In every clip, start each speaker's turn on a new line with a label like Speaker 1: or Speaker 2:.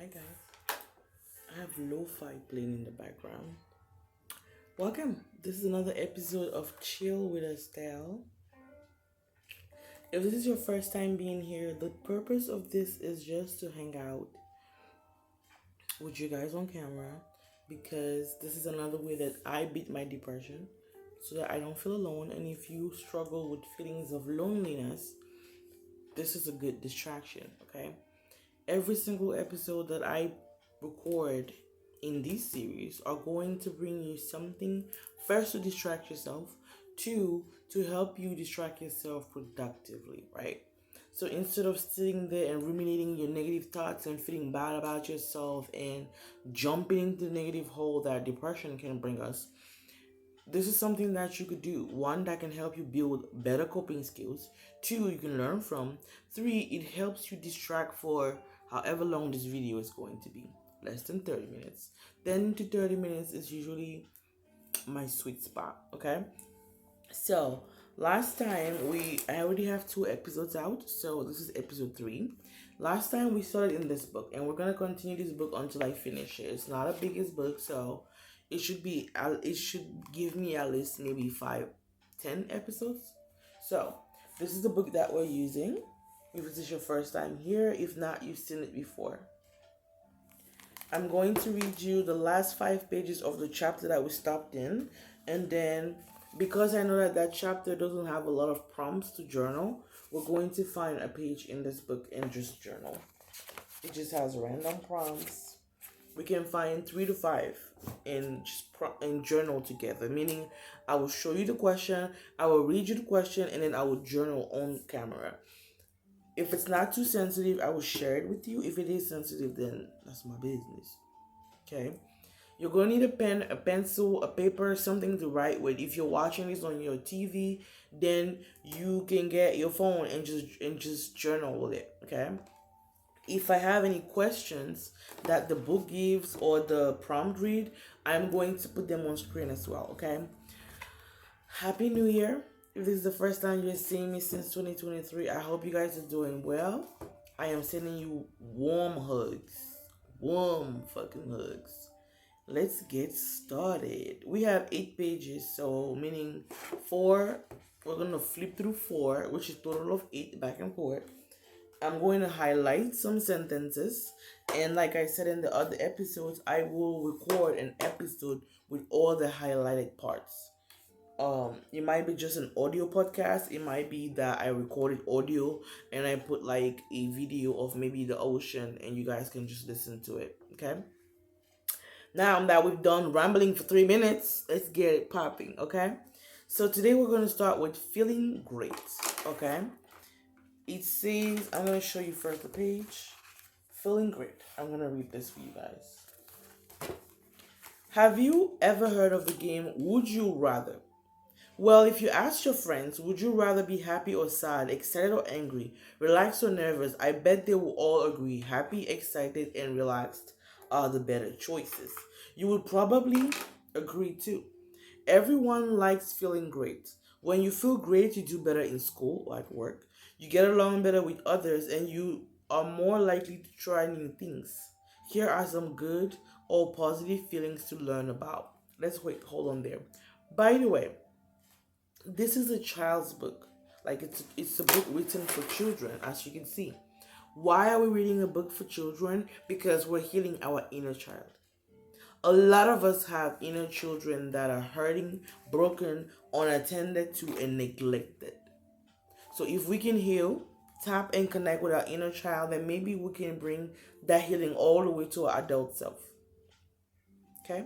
Speaker 1: Hi guys, I have lo-fi playing in the background. Welcome. This is another episode of Chill with Estelle. If this is your first time being here, the purpose of this is just to hang out with you guys on camera because this is another way that I beat my depression so that I don't feel alone. And if you struggle with feelings of loneliness, this is a good distraction, okay? Every single episode that I record in this series are going to bring you something, first to distract yourself, two to help you distract yourself productively, right? So instead of sitting there and ruminating your negative thoughts and feeling bad about yourself and jumping into the negative hole that depression can bring us, this is something that you could do. One, that can help you build better coping skills. Two, you can learn from. Three, it helps you distract for however long this video is going to be. Less than 30 minutes. 10 to 30 minutes is usually my sweet spot, okay? So, last time I already have 2 episodes out, so this is episode 3. Last time we started in this book, and we're going to continue this book until I finish it. It's not a biggest book, so it should give me at least maybe 5-10 episodes. So this is the book that we're using if this is your first time here. If not, you've seen it before. I'm going to read you the last 5 pages of the chapter that we stopped in, and then because I know that chapter doesn't have a lot of prompts to journal, we're going to find a page in this book and just journal. It just has random prompts. We can find 3 to 5 and journal together. Meaning, I will show you the question, I will read you the question, and then I will journal on camera. If it's not too sensitive, I will share it with you. If it is sensitive, then that's my business. Okay? You're going to need a pen, a pencil, a paper, something to write with. If you're watching this on your TV, then you can get your phone and just journal with it. Okay? If I have any questions that the book gives or the prompt read, I'm going to put them on screen as well, okay? Happy New Year. If this is the first time you're seeing me since 2023, I hope you guys are doing well. I am sending you warm hugs. Warm fucking hugs. Let's get started. We have 8 pages, so meaning 4. We're going to flip through 4, which is total of 8 back and forth. I'm going to highlight some sentences, and like I said in the other episodes, I will record an episode with all the highlighted parts. It might be just an audio podcast. It might be that I recorded audio and I put like a video of maybe the ocean and you guys can just listen to it, okay? Now that we've done rambling for 3 minutes, let's get it popping, okay? So today we're going to start with feeling great, okay? It says, I'm going to show you first the page. Feeling great. I'm going to read this for you guys. Have you ever heard of the game Would You Rather? Well, if you ask your friends, would you rather be happy or sad, excited or angry, relaxed or nervous, I bet they will all agree happy, excited, and relaxed are the better choices. You would probably agree too. Everyone likes feeling great. When you feel great, you do better in school or at work. You get along better with others and you are more likely to try new things. Here are some good or positive feelings to learn about. Hold on there. By the way, this is a child's book. Like it's a book written for children, as you can see. Why are we reading a book for children? Because we're healing our inner child. A lot of us have inner children that are hurting, broken, unattended to, and neglected. So if we can heal, tap and connect with our inner child, then maybe we can bring that healing all the way to our adult self. Okay?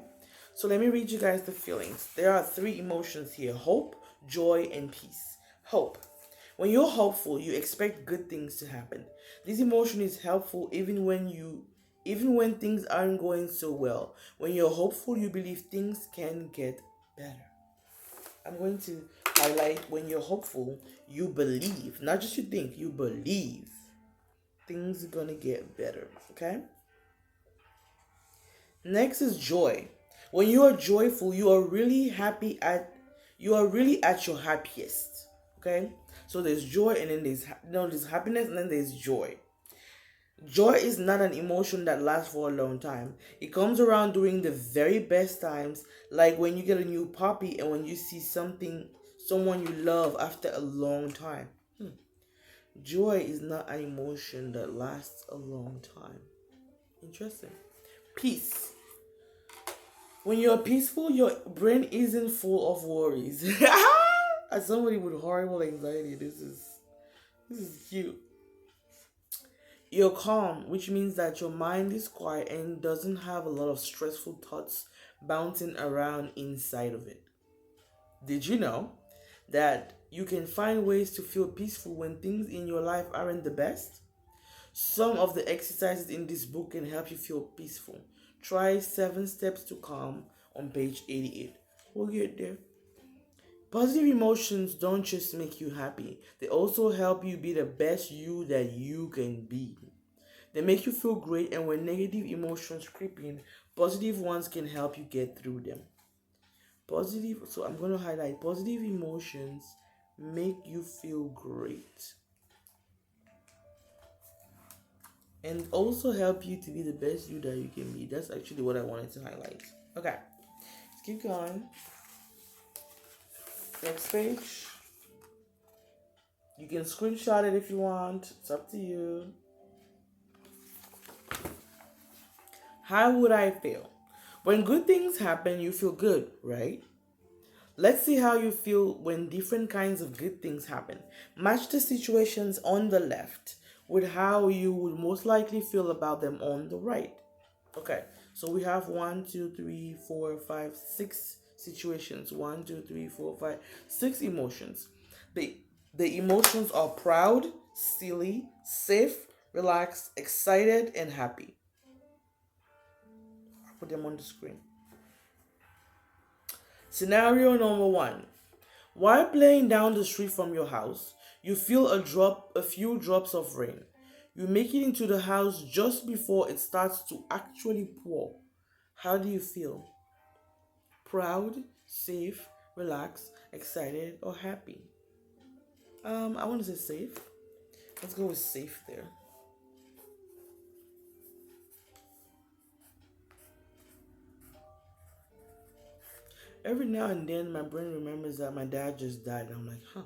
Speaker 1: So let me read you guys the feelings. There are 3 emotions here: hope, joy, and peace. Hope. When you're hopeful, you expect good things to happen. This emotion is helpful even when things aren't going so well. When you're hopeful, you believe things can get better. I'm going to highlight when you're hopeful, you believe, not just you think, you believe things are gonna get better, okay? Next is joy. When you are joyful, you are really at your happiest, okay? So there's joy and then there's happiness and then there's joy. Joy is not an emotion that lasts for a long time. It comes around during the very best times, like when you get a new puppy and when you see someone you love after a long time. Joy is not an emotion that lasts a long time. Interesting. Peace. When you're peaceful, your brain isn't full of worries. As somebody with horrible anxiety, this is cute. You're calm, which means that your mind is quiet and doesn't have a lot of stressful thoughts bouncing around inside of it. Did you know that you can find ways to feel peaceful when things in your life aren't the best? Some of the exercises in this book can help you feel peaceful. Try 7 Steps to Calm on page 88. We'll get there. Positive emotions don't just make you happy, they also help you be the best you that you can be. They make you feel great, and when negative emotions creep in, positive ones can help you get through them. So I'm going to highlight positive emotions make you feel great and also help you to be the best you that you can be. That's actually what I wanted to highlight. Okay, let's keep going. Next page. You can screenshot it if you want. It's up to you. How would I feel? When good things happen, you feel good, right? Let's see how you feel when different kinds of good things happen. Match the situations on the left with how you would most likely feel about them on the right. Okay, so we have 1, 2, 3, 4, 5, 6 situations. 1, 2, 3, 4, 5, 6 emotions. The emotions are proud, silly, safe, relaxed, excited, and happy. I'll put them on the screen. Scenario number 1. While playing down the street from your house, you feel a few drops of rain. You make it into the house just before it starts to actually pour. How do you feel? Proud, safe, relaxed, excited, or happy? I want to say safe. Let's go with safe there. Every now and then, my brain remembers that my dad just died, and I'm like, huh.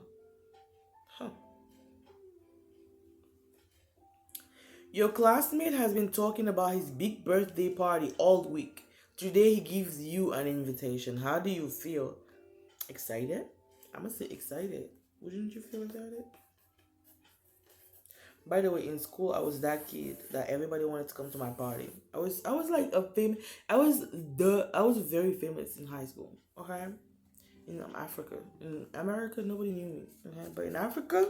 Speaker 1: Your classmate has been talking about his big birthday party all week. Today, he gives you an invitation. How do you feel? Excited? I'm gonna say excited. Wouldn't you feel excited? By the way, in school, I was that kid that everybody wanted to come to my party. I was like a famous. I was very famous in high school. Okay, in Africa, in America, nobody knew me. Okay? But in Africa,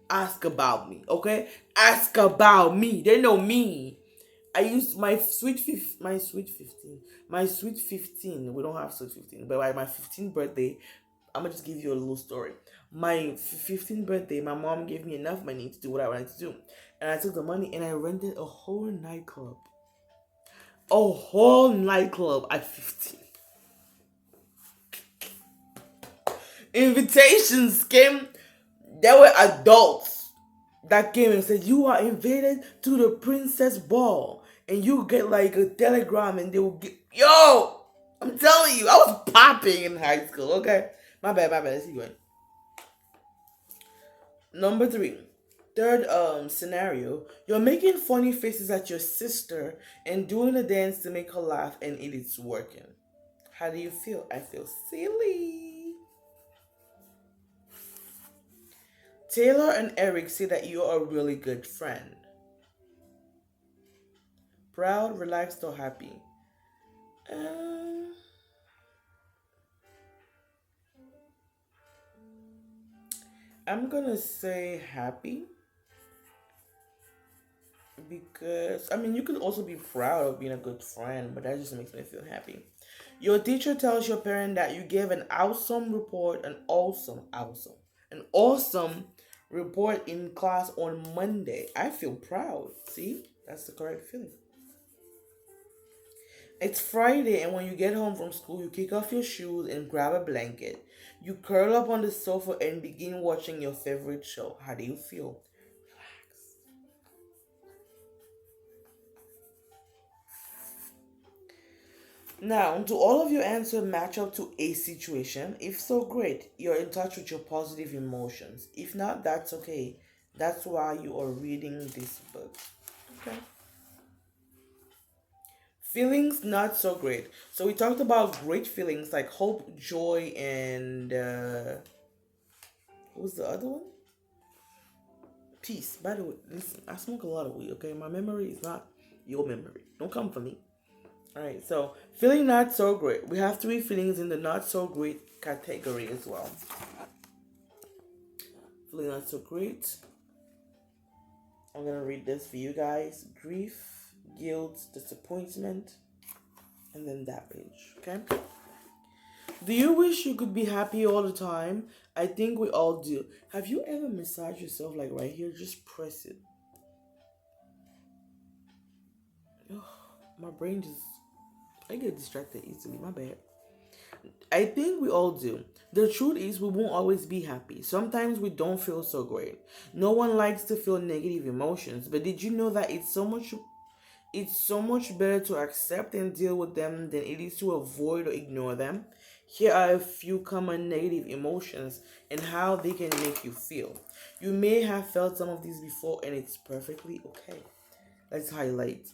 Speaker 1: ask about me. Okay, ask about me. They know me. I used my sweet 15. We don't have sweet 15, but by my 15th birthday, I'm gonna just give you a little story. My 15th birthday, my mom gave me enough money to do what I wanted to do, and I took the money and I rented a whole nightclub. A whole nightclub at 15. Invitations came. There were adults that came and said, "You are invited to the princess ball," and you get like a telegram, and they will get. Yo, I'm telling you, I was popping in high school. Okay, my bad. Let's keep going. Number 3. Third scenario, you're making funny faces at your sister and doing a dance to make her laugh, and it is working. How do you feel? I feel silly. Taylor and Eric say that you're a really good friend. Proud, relaxed, or happy? Uh, I'm gonna say happy because I mean you could also be proud of being a good friend, but that just makes me feel happy. Your teacher tells your parent that you gave an awesome report, an awesome report in class on Monday. I feel proud. See, that's the correct feeling. It's Friday, and when you get home from school, you kick off your shoes and grab a blanket. You curl up on the sofa and begin watching your favorite show. How do you feel? Now, do all of your answers match up to a situation? If so, great. You're in touch with your positive emotions. If not, that's okay. That's why you are reading this book. Okay. Feelings not so great. So we talked about great feelings like hope, joy, and what was the other one? Peace. By the way, listen, I smoke a lot of weed, okay? My memory is not your memory. Don't come for me. Alright, so feeling not so great. We have 3 feelings in the not so great category as well. Feeling not so great. I'm gonna read this for you guys. Grief, guilt, disappointment, and then that page. Okay? Do you wish you could be happy all the time? I think we all do. Have you ever massaged yourself like right here? Just press it. Oh, my brain just... I get distracted easily. My bad. I think we all do. The truth is we won't always be happy. Sometimes we don't feel so great. No one likes to feel negative emotions. But did you know that it's so much better to accept and deal with them than it is to avoid or ignore them? Here are a few common negative emotions and how they can make you feel. You may have felt some of these before and it's perfectly okay. Let's highlight.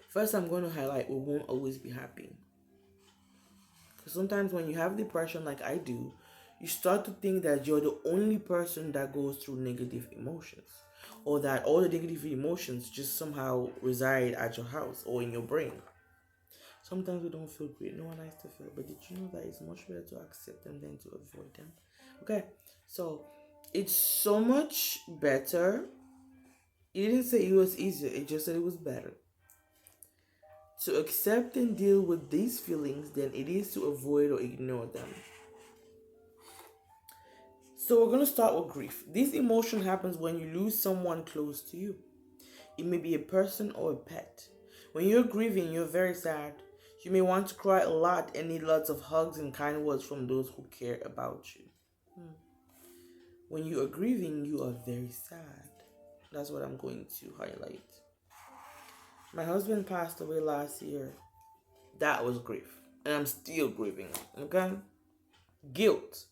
Speaker 1: First, I'm going to highlight we won't always be happy. Because sometimes when you have depression like I do, you start to think that you're the only person that goes through negative emotions. Or that all the negative emotions just somehow reside at your house or in your brain. Sometimes we don't feel great. No one likes to feel. But did you know that it's much better to accept them than to avoid them? Okay, so it's so much better. It didn't say it was easier. It just said it was better to accept and deal with these feelings than it is to avoid or ignore them. So we're going to start with grief. This emotion happens when you lose someone close to you. It may be a person or a pet. When you're grieving, you're very sad. You may want to cry a lot and need lots of hugs and kind words from those who care about you. When you are grieving, you are very sad. That's what I'm going to highlight. My husband passed away last year. That was grief. And I'm still grieving. Okay? Guilt.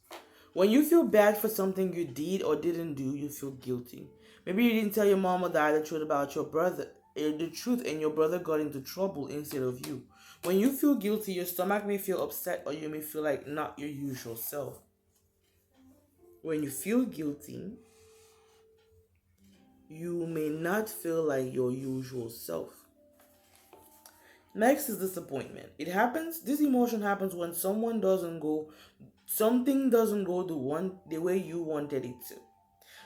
Speaker 1: When you feel bad for something you did or didn't do, you feel guilty. Maybe you didn't tell your mom or dad the truth about your brother. The truth and your brother got into trouble instead of you. When you feel guilty, your stomach may feel upset or you may feel like not your usual self. When you feel guilty, you may not feel like your usual self. Next is disappointment. This emotion happens when something doesn't go the way you wanted it to.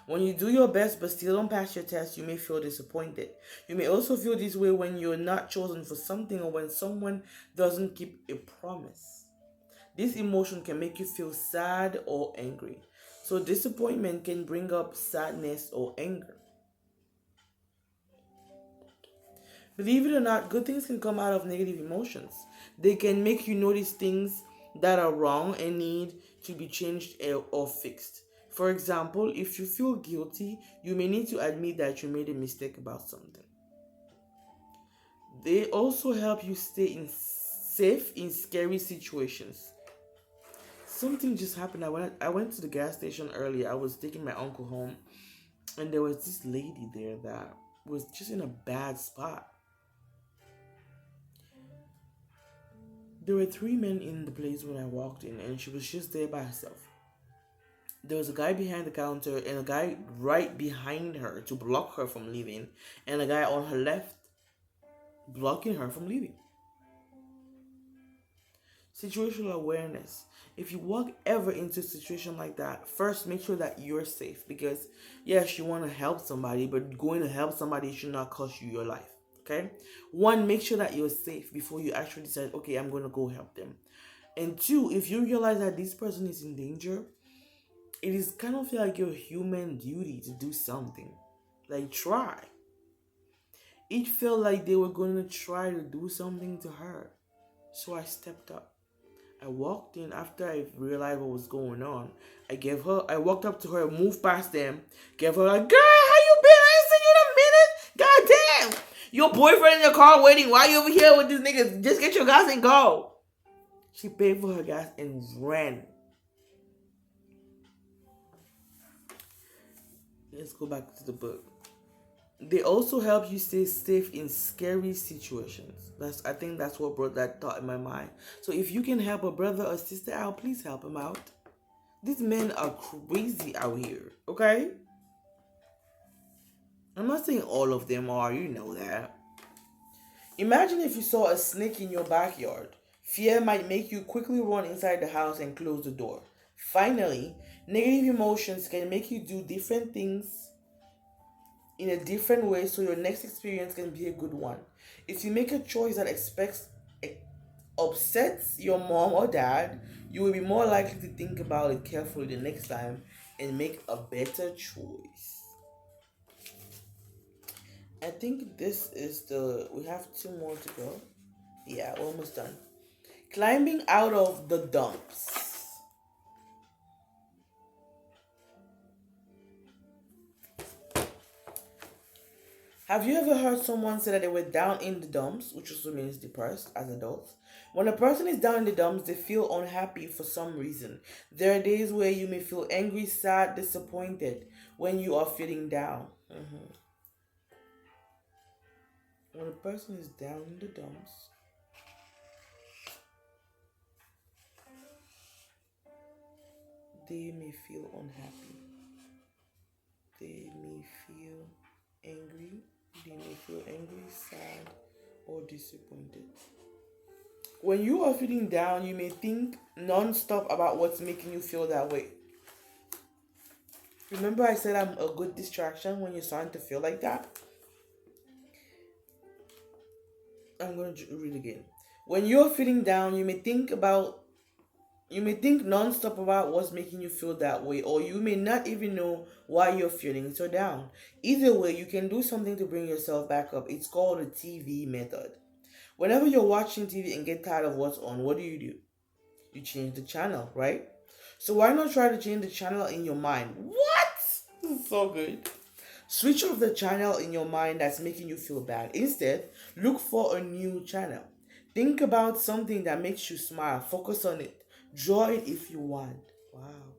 Speaker 1: When you do your best but still don't pass your test, you may feel disappointed. You may also feel this way when you're not chosen for something or when someone doesn't keep a promise. This emotion can make you feel sad or angry. So disappointment can bring up sadness or anger. Believe it or not, good things can come out of negative emotions. They can make you notice things that are wrong and need to be changed or fixed. For example, if you feel guilty, you may need to admit that you made a mistake about something. They also help you stay safe in scary situations. Something just happened. I went to the gas station earlier. I was taking my uncle home, and there was this lady there that was just in a bad spot. There were 3 men in the place when I walked in, and she was just there by herself. There was a guy behind the counter and a guy right behind her to block her from leaving, and a guy on her left blocking her from leaving. Situational awareness. If you walk ever into a situation like that, first make sure that you're safe, because yes, you want to help somebody, but going to help somebody should not cost you your life. Okay? 1, make sure that you're safe before you actually decide, okay, I'm going to go help them. And 2, if you realize that this person is in danger, it is kind of like your human duty to do something. Like, try. It felt like they were going to try to do something to her. So I stepped up. I walked in after I realized what was going on. I walked up to her, moved past them, gave her like, girl, how you been? I ain't seen you in a minute. God damn. Your boyfriend in the car waiting. Why you over here with this nigga? Just get your gas and go. She paid for her gas and ran. Let's go back to the book. They also help you stay safe in scary situations. I think that's what brought that thought in my mind. So if you can help a brother or sister out, please help him out. These men are crazy out here, okay? I'm not saying all of them are, you know that. Imagine if you saw a snake in your backyard. Fear might make you quickly run inside the house and close the door. Finally, negative emotions can make you do different things in a different way so your next experience can be a good one. If you make a choice that upsets your mom or dad, you will be more likely to think about it carefully the next time and make a better choice. I think this is we have two more to go. Yeah, we're almost done. Climbing out of the dumps. Have you ever heard someone say that they were down in the dumps, which also means depressed as adults? When a person is down in the dumps, they feel unhappy for some reason. There are days where you may feel angry, sad, disappointed when you are feeling down. When a person is down in the dumps, they may feel unhappy. They may feel angry. They may feel angry, sad, or disappointed. When you are feeling down, you may think non-stop about what's making you feel that way. Remember I said I'm a good distraction when you're starting to feel like that? I'm going to read again. When you're feeling down, you may think non-stop about what's making you feel that way, or you may not even know why you're feeling so down. Either way, you can do something to bring yourself back up. It's called the TV method. Whenever you're watching TV and get tired of what's on, what do? You change the channel, right? So why not try to change the channel in your mind? What? This is so good. Switch off the channel in your mind that's making you feel bad. Instead, look for a new channel. Think about something that makes you smile. Focus on it. Draw it if you want. Wow.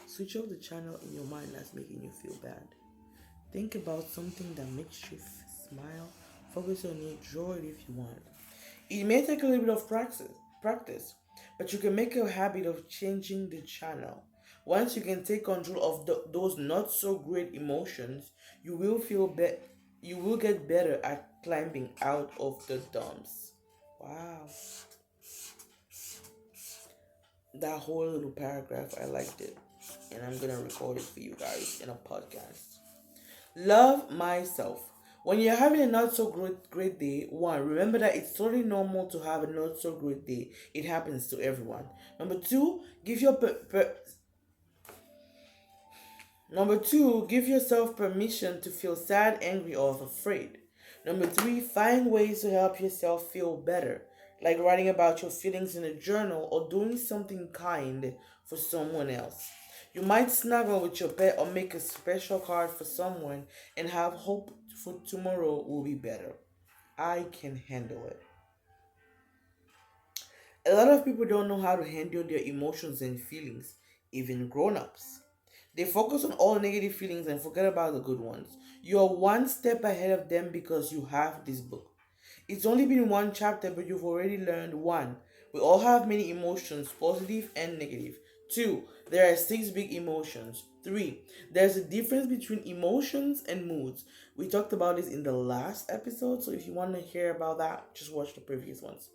Speaker 1: Switch off the channel in your mind that's making you feel bad. Think about something that makes you smile. Focus on it. Draw it if you want. It may take a little bit of practice, but you can make a habit of changing the channel. Once you can take control of those not so great emotions, you will you will get better at climbing out of the dumps. Wow. That whole little paragraph, I liked it. And I'm going to record it for you guys in a podcast. Love myself. When you're having a not so great day, one, remember that it's totally normal to have a not so great day. It happens to everyone. Number two, give yourself permission to feel sad, angry, or afraid. Number three, find ways to help yourself feel better, like writing about your feelings in a journal or doing something kind for someone else. You might snuggle with your pet or make a special card for someone and have hope for tomorrow will be better. I can handle it. A lot of people don't know how to handle their emotions and feelings, even grown-ups. They focus on all negative feelings and forget about the good ones. You're one step ahead of them because you have this book. It's only been one chapter, but you've already learned one. We all have many emotions, positive and negative. Two, there are 6 big emotions. 3, there's a difference between emotions and moods. We talked about this in the last episode, so if you want to hear about that, just watch the previous ones.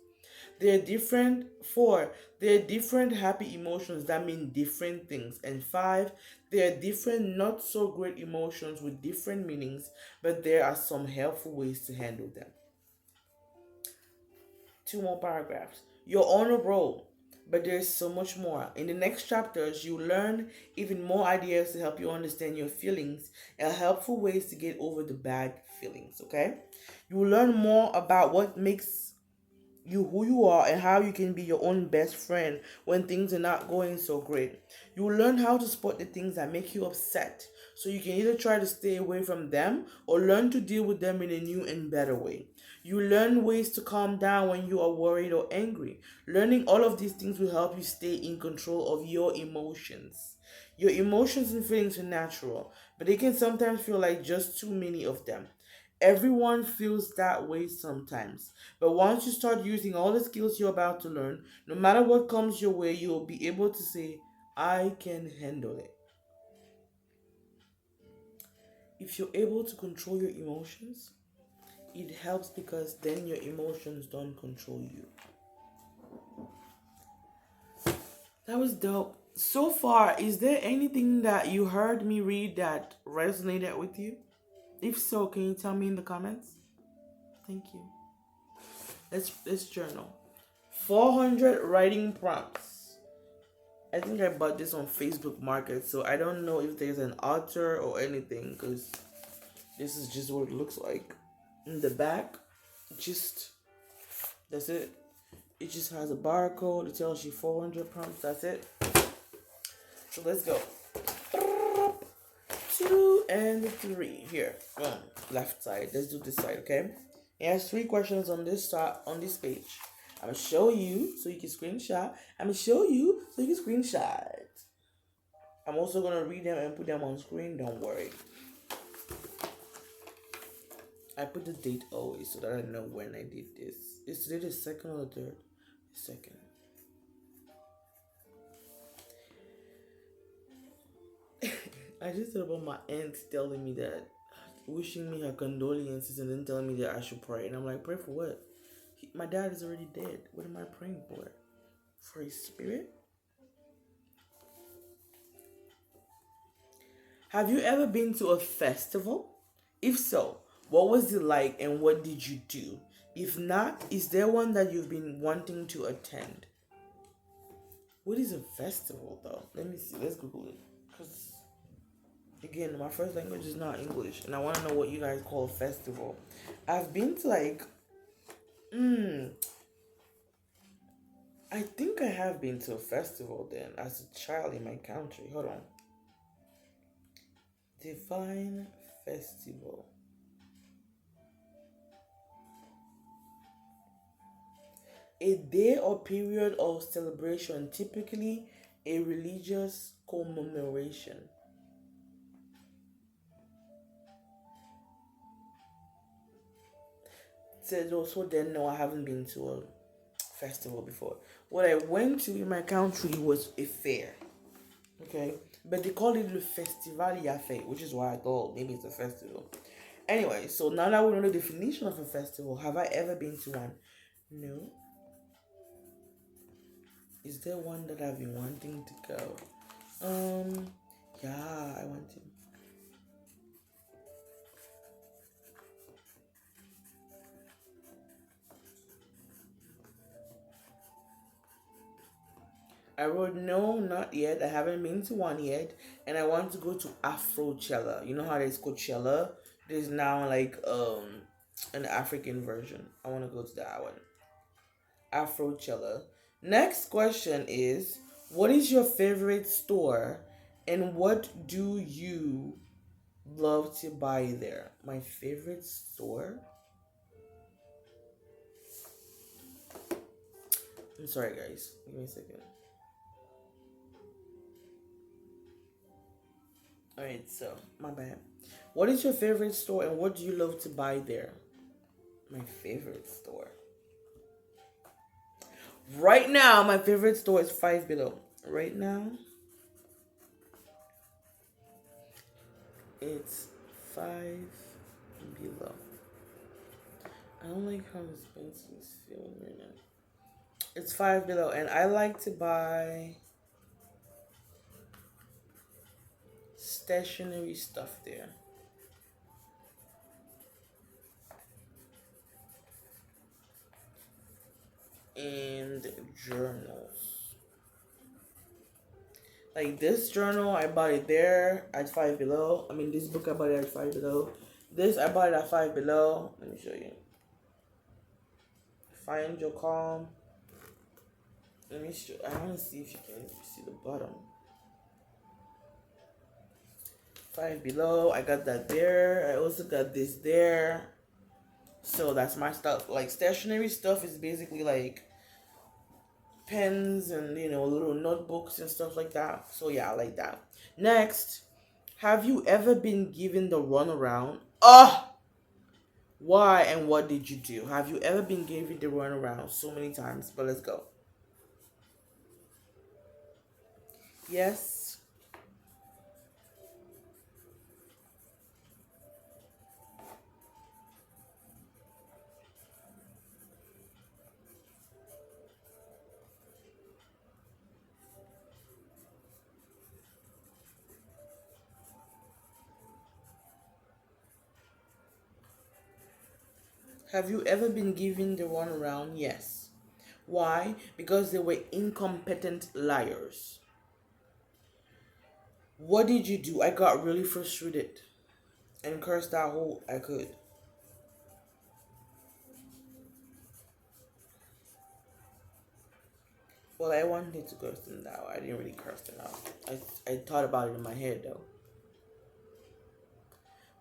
Speaker 1: There are different. 4, there are different happy emotions that mean different things. And 5, there are different not so great emotions with different meanings, but there are some helpful ways to handle them. 2 more paragraphs. You're on a roll, but there's so much more. In the next chapters, you learn even more ideas to help you understand your feelings and helpful ways to get over the bad feelings, okay? You will learn more about what makes you who you are and how you can be your own best friend when things are not going so great. You will learn how to spot the things that make you upset, so you can either try to stay away from them or learn to deal with them in a new and better way. You learn ways to calm down when you are worried or angry. Learning all of these things will help you stay in control of your emotions. Your emotions and feelings are natural, but they can sometimes feel like just too many of them. Everyone feels that way sometimes. But once you start using all the skills you're about to learn, no matter what comes your way, you'll be able to say, I can handle it. If you're able to control your emotions, it helps because then your emotions don't control you. That was dope. So far, is there anything that you heard me read that resonated with you? If so, can you tell me in the comments? Thank you. Let's journal. 400 writing prompts. I think I bought this on Facebook Market, so I don't know if there's an author or anything, because this is just what it looks like. In the back, that's it. It just has a barcode. It tells you 400 prompts. That's it. So let's go. 2 and 3. Here. Left side. Let's do this side, okay? It has 3 questions on this page. I'm gonna show you so you can screenshot. I'm gonna show you so you can screenshot. I'm also gonna read them and put them on screen. Don't worry. I put the date always so that I know when I did this. Is today the 2nd or the 3rd? 2nd. I just thought about my aunt telling me that, wishing me her condolences and then telling me that I should pray. And I'm like, pray for what? My dad is already dead. What am I praying for? For his spirit? Have you ever been to a festival? If so, what was it like and what did you do? If not, is there one that you've been wanting to attend? What is a festival though? Let me see. Let's Google it. Because, again, my first language is not English. And I want to know what you guys call a festival. I've been to I think I have been to a festival then as a child in my country. Hold on. Divine Festival. A day or period of celebration, typically a religious commemoration. Said also then no, I haven't been to a festival before. What I went to in my country was a fair. Okay? But they call it the Festivalia Fair, which is why I thought maybe it's a festival. Anyway, so now that we know the definition of a festival, have I ever been to one? No. Is there one that I've been wanting to go? Yeah, I want to. I wrote no, not yet. I haven't been to one yet, and I want to go to Afrochella. You know how there's Coachella? There's now an African version. I want to go to that one. Afrochella. Next question is, what is your favorite store and what do you love to buy there? My favorite store? I'm sorry guys. Give me a second. Alright, so my bad. What is your favorite store and what do you love to buy there? My favorite store. Right now, my favorite store is Five Below. Right now, it's Five Below. I don't like how this pencil is feeling right now. It's Five Below, and I like to buy stationery stuff there. And journals. Like this journal, I bought it there at Five Below. I mean, this book I bought it at Five Below. This I bought it at Five Below. Let me show you. Find your calm. Let me show. I want to see if you can see the bottom. 5 below. I got that there. I also got this there. So that's my stuff. Like stationery stuff is basically like pens and little notebooks and stuff like that. So yeah, I like that. Next, have you ever been given the runaround? Why and what did you do? Have you ever been given the runaround? So many times, but let's go. Yes. Have you ever been given the runaround? Yes. Why? Because they were incompetent liars. What did you do? I got really frustrated and cursed out who I could. Well, I wanted to curse them out. I didn't really curse them out. I thought about it in my head though.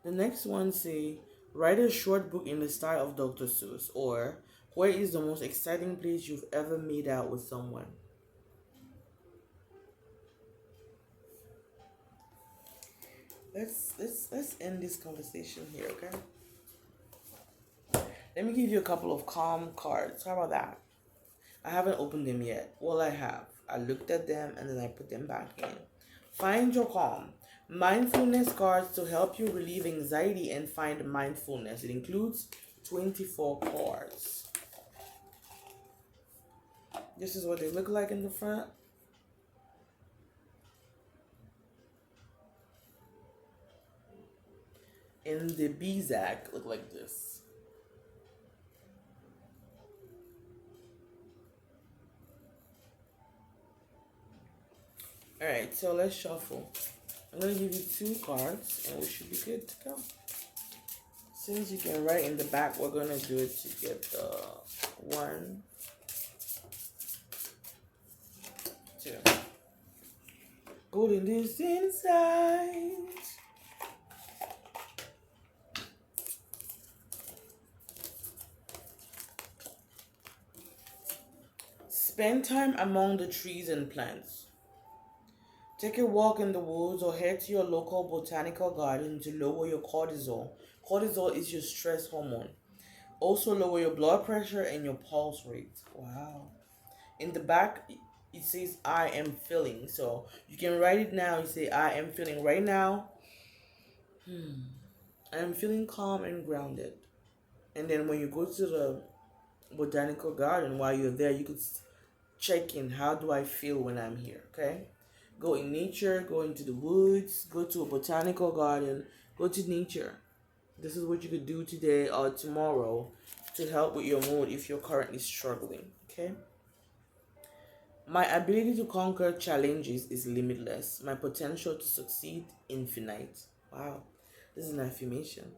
Speaker 1: The next one say, write a short book in the style of Dr. Seuss, or where is the most exciting place you've ever made out with someone? Let's end this conversation here, okay? Let me give you a couple of calm cards. How about that? I haven't opened them yet. Well, I have. I looked at them and then I put them back in. Find your calm. Mindfulness cards to help you relieve anxiety and find mindfulness. It includes 24 cards. This is what they look like in the front. And the 𝐷𝐸𝐴C look like this. Alright, so let's shuffle. I'm going to give you 2 cards and we should be good to go. Since you can write in the back, we're going to do it together. 1, 2. Putting this inside. Spend time among the trees and plants. Take a walk in the woods or head to your local botanical garden to lower your cortisol. Cortisol is your stress hormone. Also lower your blood pressure and your pulse rate. Wow. In the back, it says I am feeling. So you can write it now. You say I am feeling right now. I am feeling calm and grounded. And then when you go to the botanical garden, while you're there, you could check in. How do I feel when I'm here? Okay. Go in nature, go into the woods, go to a botanical garden, go to nature. This is what you could do today or tomorrow to help with your mood if you're currently struggling, okay? My ability to conquer challenges is limitless. My potential to succeed, infinite. Wow, this is an affirmation.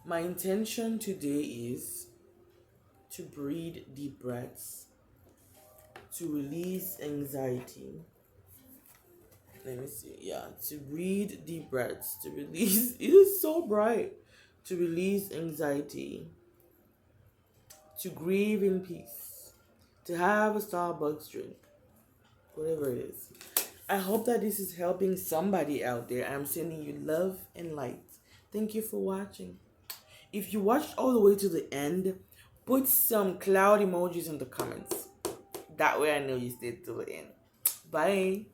Speaker 1: My intention today is to breathe deep breaths, to release anxiety. Let me see. Yeah, to breathe deep breaths, to release. It is so bright. To release anxiety, to grieve in peace, to have a Starbucks drink, whatever it is. I hope that this is helping somebody out there. I'm sending you love and light. Thank you for watching. If you watched all the way to the end, put some cloud emojis in the comments. That way I know you stayed till the end. Bye.